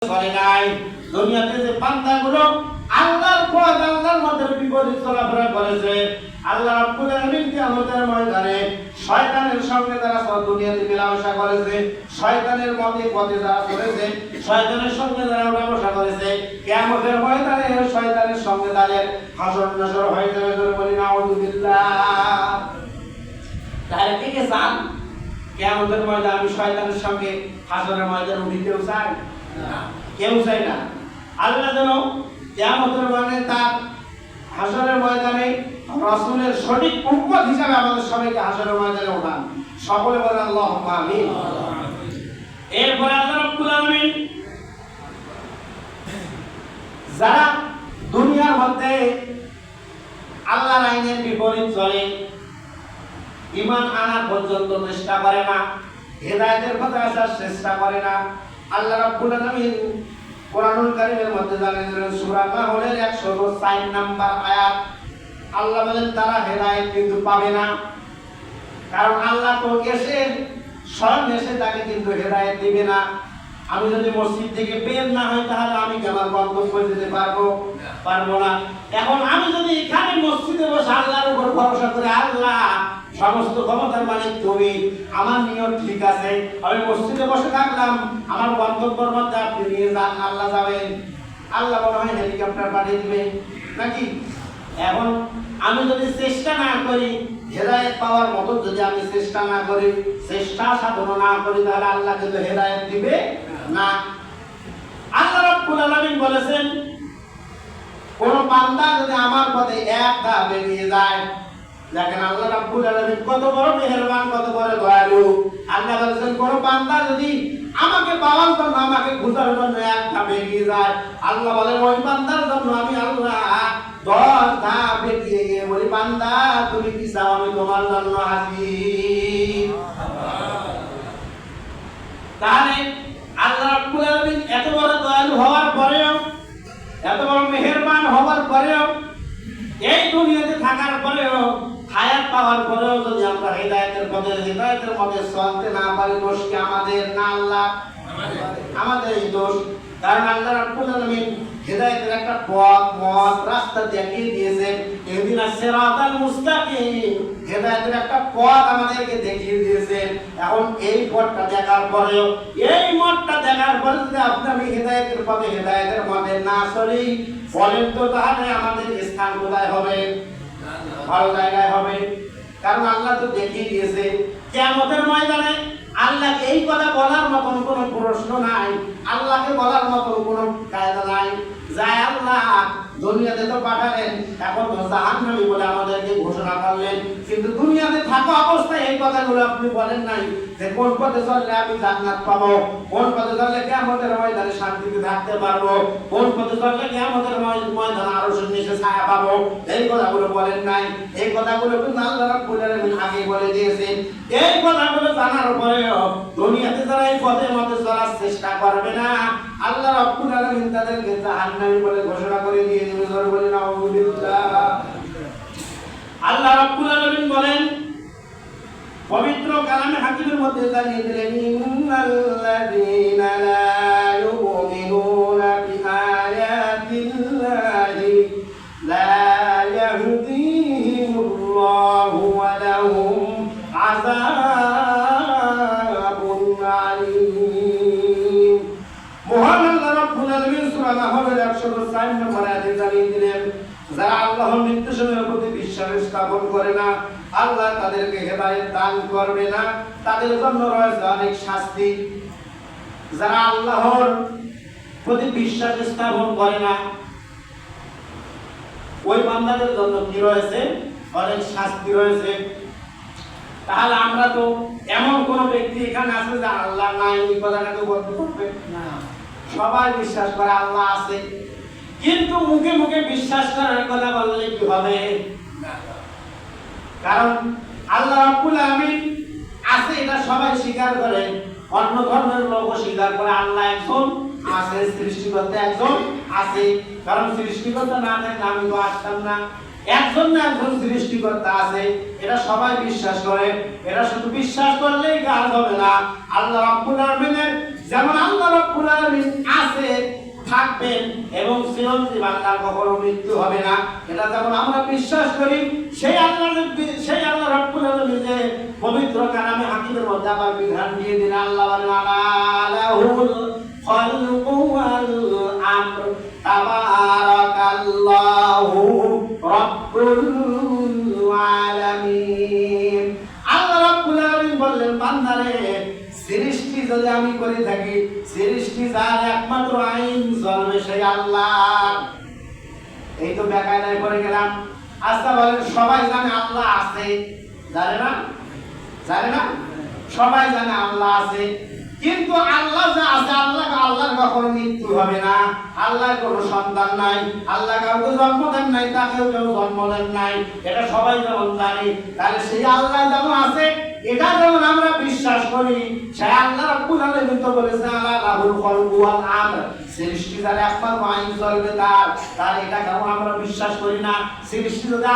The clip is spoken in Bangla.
করে নাই। দুনিয়াতে যে বান্দাগুলো আল্লাহর পথ আল্লাহর মধ্যে বিপরীত চলাফেরা করেছে, আল্লাহ রাব্বুল আলামিন কিয়ামতের ময়দানে শয়তানের সঙ্গে যারা দুনিয়াতে মেলামেশা করেছে, শয়তানের পথে যারা চলেছে, শয়তানের সঙ্গে যারা মেলামেশা করেছে, কিয়ামতের ময়দানে শয়তানের সঙ্গে তাদের হাসর নাসর হয়ে যাবে। জোরে বলি নাউযুবিল্লাহ। তাহলে কে কে চান কিয়ামতের ময়দানে আমি শয়তানের সঙ্গে হাসরের ময়দানে উঠিতেও চাই না, কেউ চাই না। আল্লাহ যেন কিয়ামতের ময়দানে তার হাসরের ময়দানে রাসূলের সঠিক উম্মত হিসাবে আমাদের সবাইকে হাসরের ময়দানে ওঠান। সকলে বলেন আল্লাহুম্মা আমিন। এরপর আল্লাহ রাব্বুল আলামিন যারা দুনিয়ার মধ্যে আল্লাহর আইনের বিপরীত চলে, ঈমান আনার পর্যন্ত চেষ্টা করে না, হেদায়েতের পথে আসার চেষ্টা করে না, আল্লাহ রাব্বুল আলামিন কোরআনুল কারীমের মধ্যে জানিয়ে দিলেন সূরা নাহলের 104 নম্বর আয়াত। আল্লাহ বলেন তারা হেদায়েত কিন্তু পাবে না, কারণ আল্লাহ তো স্বয়ং এসে তাকে কিন্তু হেদায়েত দিবে না। আমি যদি মসজিদ থেকে বের না হই তাহলে আমি কি আমার গন্তব্য যেতে পারবো না। এখন আমি যদি এখানে মসজিদে বসে আল্লাহর উপর ভরসা করে, আল্লাহ সমস্ত ক্ষমতার মালিক তুমি, আমার নিয়ত ঠিক আছে, আমি মসজিদে বসে থাকলাম, আমার গন্তব্যের মধ্যে আপনি নিয়ে যান, আল্লাহ যাবেন। আল্লাহ মনে হয় হেলিকপ্টার পাঠিয়ে দিবে নাকি? এখন আমি যদি চেষ্টা না করি, হেদায়েত পাওয়ার মতো যদি আমি চেষ্টা না করি, চেষ্টা সাধনা না করি, তাহলে আল্লাহ কিন্তু হেদায়েত দিবে না। আল্লাহ রাব্বুল আলামিন বলেছেন কোন বান্দা যদি আমার পথে এক ধাপ এগিয়ে যায়, দেখেন আল্লাহ রাব্বুল আলামিন কত বড় মেহেরবান, কত বড় দয়ালু। আল্লাহ বলেছেন কোন বান্দা যদি আমাকে পাওয়ার জন্য, আমাকে খুঁজার জন্য এক ধাপ এগিয়ে যায়, আল্লাহ বলেন ওই বান্দার জন্য আমি আল্লাহ 10 ধাপ এগিয়ে গিয়ে বলি, বান্দা তুমি কি চাও, আমি তোমার জন্য হাজির। তাহলে আল্লাহ রাব্বুল আলামিন এত বড় দয়ালু হওয়ার পরেও, এত বড় মেহেরবান হওয়ার পরেও, এই দুনিয়াতে থাকার পরেও, হায়াত পাওয়ার পরেও যদি আমরা হেদায়েতের পথে চলতে না পারি, দোষ কি আমাদের না আল্লাহ? আমাদের এই দোষ। কারণ আল্লাহ রাব্বুল আলামিন হেদায়েতের একটা পথ রাস্তা দেখিয়ে দিয়েছেন, ইহদিনাস সিরাতাল মুস্তাকিম, হেদায়েতের একটা পথ আমাদেরকে দেখিয়ে দিয়েছেন। এখন এই পথটা দেখার পরেও, এই মতটা দেখার পরে যদি আমি হেদায়েতের পথে না চলি, বলেন তো তাহলে আমাদের স্থান কোথায় হবে? ভালো জায়গায় হবে। কারণ আল্লাহ তো দেখিয়ে দিয়েছে কিয়ামতের ময়দানে আল্লাহকে এই কথা বলার মতন কোনো প্রশ্ন নাই, আল্লাহকে বলার মতন কোনো কায়দা নাই। যায় আল্লাহ দুনিয়াতে তো পাঠালেন, এখন তো জাহান্নামী বলে আমাদেরকে ঘোষণা করলেন, কিন্তু দুনিয়াতে থাকা অবস্থায় এই কথাগুলো আপনি বলেন নাই যে কোন পথে চললে আমি জান্নাত পাবো, কোন পথে চললে কিয়ামতের ময়দানে শান্তিতে থাকতে পারবো, কোন পথে চললে কিয়ামতের ময়দানে আরশের নিচে ছায়া পাবো, এই কথাগুলো বলেন নাই। এই কথাগুলো কিন্তু আল্লাহ রাব্বুল আলামিন আগে বলে দিয়েছেন। এই কথাগুলো জানার পরেও দুনিয়াতে যারা এই পথের মধ্যে চলার চেষ্টা করবে না, আল্লাহ রাব্বুল আলামিন তাদেরকে জাহান্নামী বলে ঘোষণা করে দিয়ে দিবেন। বলে নাউযুবিল্লাহ। আল্লাহ রাব্বুল আলামিন বলেন পবিত্র কালামে হাকিমের মধ্যে জানিয়ে দিলেন, ইন্নাল্লাযীনা লা ইউমিনুনা বিআয়াতিল্লাহি লা ইয়াহদিহিমুল্লাহু ওয়া লাহুম আযাবুন আলীম। মহান আল্লাহ রাব্বুল আলামিন সূরা নাহলের 104 নম্বর আয়াতে জানিয়ে দিলেন, যারা আল্লাহর নির্দেশনার প্রতি বিশ্বাস স্থাপন করে না, আল্লাহ তাদেরকে হেদায়েত দান করবে না, তাদের জন্য রয়েছে অনেক শাস্তি। যারা আল্লাহর প্রতি বিশ্বাস স্থাপন করে না, ওই বান্দাদের জন্য কি রয়েছে? অনেক শাস্তি রয়েছে। তাহলে আমরা তো এমন কোন ব্যক্তি এখানে আছে যে আল্লাহ নাই এই কথাটা কেউ বলতে পারবে না? সবাই বিশ্বাস করে আল্লাহ আছে, কিন্তু মুখে মুখে বিশ্বাস করার কথা বললে কি হবে? কারণ আল্লাহ রাব্বুল আলামিন আছে এটা সবাই স্বীকার করে, অন্য ধর্মের লোকও স্বীকার করে আল্লাহ একজন আছে, সৃষ্টিকর্তা একজন আছে। কারণ সৃষ্টিকর্তা না থাকলে আমি তো আসতাম না। একজন না একজন সৃষ্টিকর্তা আছে, এটা সবাই বিশ্বাস করে। এটা শুধু বিশ্বাস করলেই কাজ হবে না। আল্লাহ রাব্বুল আলামিনের যেমন আল্লাহ রাব্বুল আলামিন আছে থাকবেন এবং চিরঞ্জীব, আল্লাহর কখনো মৃত্যু হবে না। এটা যেমন আমরা বিশ্বাস করি, সেই আল্লাহ রাব্বুল আলামিন যে পবিত্র কালামে হাকিমের মধ্যে আবার বিধান দিয়ে দিন। আল্লাহ বলেন আলাহুল খালকু ওয়াল আমর তাবারাকাল্লাহু রাব্বুল আলামিন। আল্লাহ রাব্বুল আলামিন বললেন, বান্দারে সৃষ্টি যদি আমি করে থাকি, সৃষ্টি যার একমাত্র আইন চলবে সেই আল্লাহ। এই তো বেকায়দায় পড়ে গেলাম। আচ্ছা বলেন, সবাই জানে আল্লাহ আছে, জানে না? জানে না? সবাই জানে আল্লাহ আছে, কিন্তু আল্লাহ যা আছে, আল্লাহর কখনো মৃত্যু হবে না, আল্লাহর কোনো সন্তান নাই, আল্লাহ কাউকে জন্ম দেন নাই, তাকেও কেউ জন্ম দেন নাই, এটা সবাই যেমন জানি। তাহলে সেই আল্লাহ যেমন আছে, এটা যেমন আমরা বিশ্বাস করি, সেই আল্লাহ রাব্বুল আলামিন তো বলেছে আলাহুল খালকু ওয়াল আমর, সৃষ্টি যার একমাত্র আইন চলবে তার, এটা কেমন আমরা বিশ্বাস করি না? সৃষ্টি যদি